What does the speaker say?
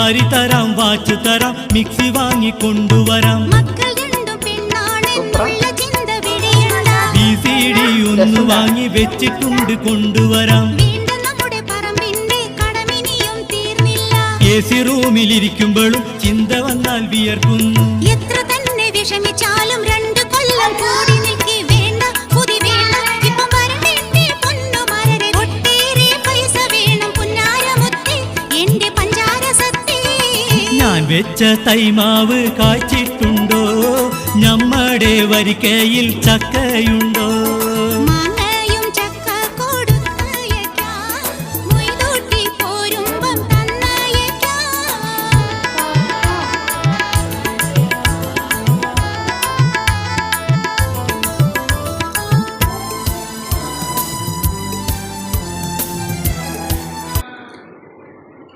സാരി തരാം, വാച്ച് തരാം, mixie വാങ്ങിക്കൊണ്ടുവരാം. VCD ഒന്ന് വാങ്ങി വെച്ചിട്ടുണ്ട്, കൊണ്ടുവരാം. AC റൂമിലിരിക്കുമ്പോഴും ചിന്ത വന്നാൽ വിയർക്കുന്നു. എത്ര തന്നെ വിഷമിച്ചാലും 2 കൊല്ലം കൂടി നിൽക്കി വേണ്ട, പുതി വേണ്ട. ഇപ്പം വരണ്ടേ പൊന്നുമരരെ, ഒട്ടേറെ പൈസ വേണം പുന്നാരമുത്തേ, എന്റെ പഞ്ചാര സത്തേ. ഞാൻ വെച്ച തൈമാവ് കായ്ച്ചിട്ടുണ്ടോ? നമ്മടെ വരിക്കയിൽ ചക്കയുണ്ടോ?